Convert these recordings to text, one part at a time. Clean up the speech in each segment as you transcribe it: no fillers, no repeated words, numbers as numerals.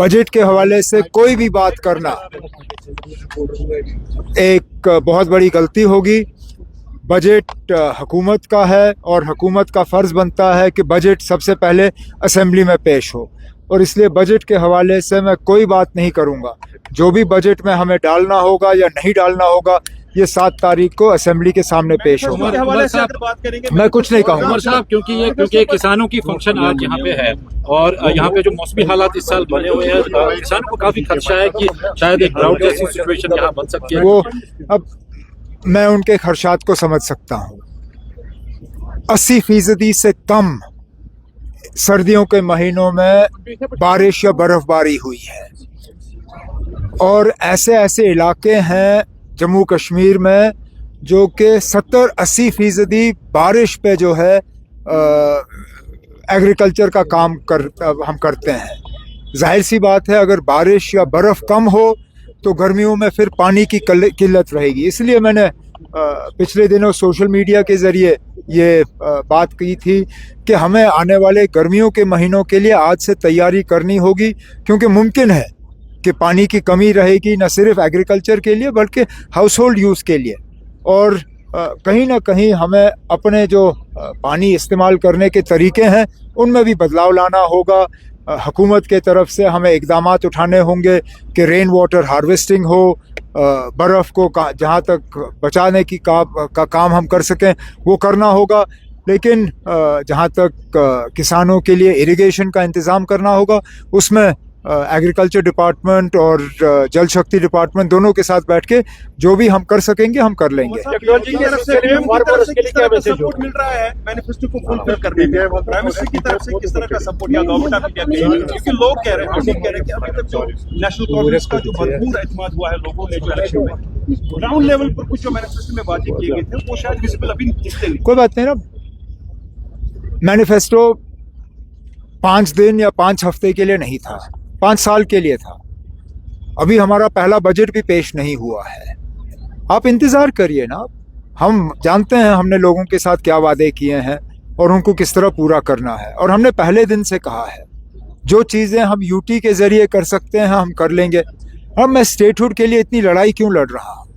Budget के हवाले से कोई भी बात करना एक बहुत बड़ी गलती होगी। बजट हुकूमत का है और हुकूमत का फ़र्ज़ बनता है कि बजट सबसे पहले असेंबली में पेश हो, और इसलिए बजट के हवाले से मैं कोई बात नहीं करूँगा। जो भी बजट में हमें डालना होगा या नहीं डालना होगा, ये 7 तारीख को असेंबली के सामने पेश होगा। मैं कुछ नहीं कहूँगा। उमर साहब, क्योंकि किसानों की फंक्शन आज यहाँ पे है और यहाँ पे जो मौसमी हालात इस साल बने हुए हैं, किसानों को काफी खदशा है कि शायद एक ड्राउट जैसी सिचुएशन यहाँ बन सकती है। वो अब मैं उनके खर्चात को समझ सकता हूँ। 80% से कम सर्दियों के महीनों में बारिश या बर्फबारी हुई है, और ऐसे ऐसे इलाके हैं जम्मू कश्मीर में जो कि 70-80% बारिश पे जो है एग्रीकल्चर का काम हम करते हैं। जाहिर सी बात है, अगर बारिश या बर्फ़ कम हो तो गर्मियों में फिर पानी की किल्लत रहेगी। इसलिए मैंने पिछले दिनों सोशल मीडिया के ज़रिए ये बात की थी कि हमें आने वाले गर्मियों के महीनों के लिए आज से तैयारी करनी होगी, क्योंकि मुमकिन है कि पानी की कमी रहेगी, न सिर्फ एग्रीकल्चर के लिए बल्कि हाउस होल्ड यूज़ के लिए। और कहीं ना कहीं हमें अपने जो पानी इस्तेमाल करने के तरीके हैं उनमें भी बदलाव लाना होगा। हुकूमत के तरफ से हमें इक़दामात उठाने होंगे कि रेन वाटर हार्वेस्टिंग हो, बर्फ़ को जहाँ तक बचाने की का काम हम कर सकें वो करना होगा। लेकिन जहाँ तक किसानों के लिए इरिगेशन का इंतज़ाम करना होगा, उसमें एग्रीकल्चर डिपार्टमेंट और जल शक्ति डिपार्टमेंट दोनों के साथ बैठ के जो भी हम कर सकेंगे हम कर लेंगे। सपोर्ट मिल रहा है मैनिफेस्टो को फुलफिल करने में, प्राइम मिनिस्टर की तरफ से किस तरह का सपोर्ट या गवर्नमेंट ऑफ इंडिया के, क्योंकि लोग कह रहे हैं, हम कह रहे हैं कि अभी तक जो नेशनल कांग्रेस का जो भरपूर एतमाद हुआ है लोगों ने जो इलेक्शन में ग्राउंड लेवल पर कुछ जो मैनिफेस्टो में बातें किए गए थे वो शायद विजिबल अभी दिखते नहीं। कोई बात नहीं ना, मैनिफेस्टो 5 दिन या 5 हफ्ते के लिए नहीं था, 5 साल के लिए था। अभी हमारा पहला बजट भी पेश नहीं हुआ है। आप इंतज़ार करिए ना। हम जानते हैं हमने लोगों के साथ क्या वादे किए हैं और उनको किस तरह पूरा करना है, और हमने पहले दिन से कहा है जो चीज़ें हम यूटी के ज़रिए कर सकते हैं हम कर लेंगे। अब मैं स्टेटहुड के लिए इतनी लड़ाई क्यों लड़ रहा हूँ,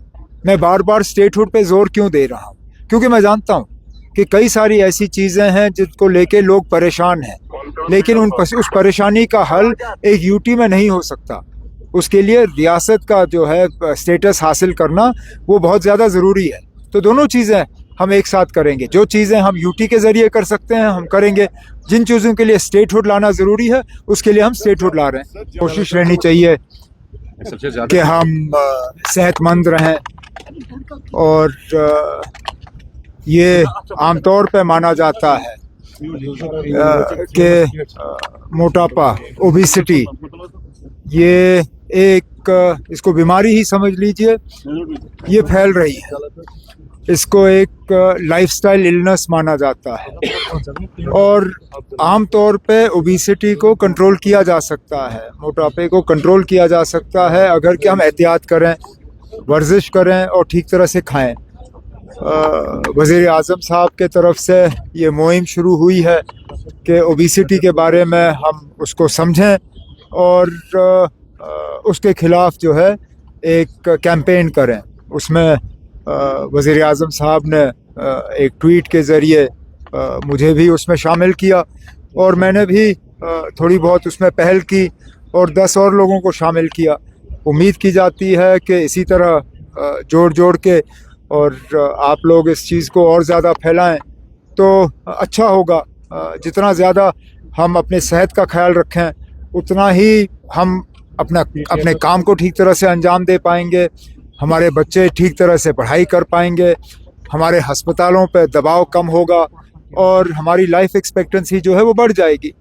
मैं बार बार स्टेटहुड पे जोर क्यों दे रहा हूँ? क्योंकि मैं जानता हूँ कि कई सारी ऐसी चीज़ें हैं जिसको लेके लोग परेशान हैं, लेकिन उस परेशानी का हल एक यूटी में नहीं हो सकता। उसके लिए रियासत का जो है स्टेटस हासिल करना वो बहुत ज़्यादा ज़रूरी है। तो दोनों चीज़ें हम एक साथ करेंगे। जो चीज़ें हम यूटी के ज़रिए कर सकते हैं हम करेंगे, जिन चीज़ों के लिए स्टेटहुड लाना ज़रूरी है उसके लिए हम स्टेटहुड ला रहे हैं। कोशिश रहनी चाहिए कि हम सेहतमंद रहें, और ये आमतौर पे माना जाता है कि मोटापा, ओबेसिटी, ये एक इसको बीमारी ही समझ लीजिए, ये फैल रही है। इसको एक लाइफस्टाइल इलनेस माना जाता है, और आम तौर पे ओबेसिटी को कंट्रोल किया जा सकता है, मोटापे को कंट्रोल किया जा सकता है अगर कि हम एहतियात करें, वर्जिश करें और ठीक तरह से खाएं। वज़ीर आज़म साहब के तरफ से ये मुहिम शुरू हुई है कि ओबेसिटी के बारे में हम उसको समझें और उसके ख़िलाफ़ जो है एक कैंपेन करें। उसमें वज़ीर आज़म साहब ने एक ट्वीट के ज़रिए मुझे भी उसमें शामिल किया, और मैंने भी थोड़ी बहुत उसमें पहल की और 10 और लोगों को शामिल किया। उम्मीद की जाती है कि इसी तरह जोड़ के और आप लोग इस चीज़ को और ज़्यादा फैलाएं तो अच्छा होगा। जितना ज़्यादा हम अपने सेहत का ख्याल रखें उतना ही हम अपने काम को ठीक तरह से अंजाम दे पाएंगे, हमारे बच्चे ठीक तरह से पढ़ाई कर पाएंगे, हमारे अस्पतालों पर दबाव कम होगा और हमारी लाइफ एक्सपेक्टेंसी जो है वो बढ़ जाएगी।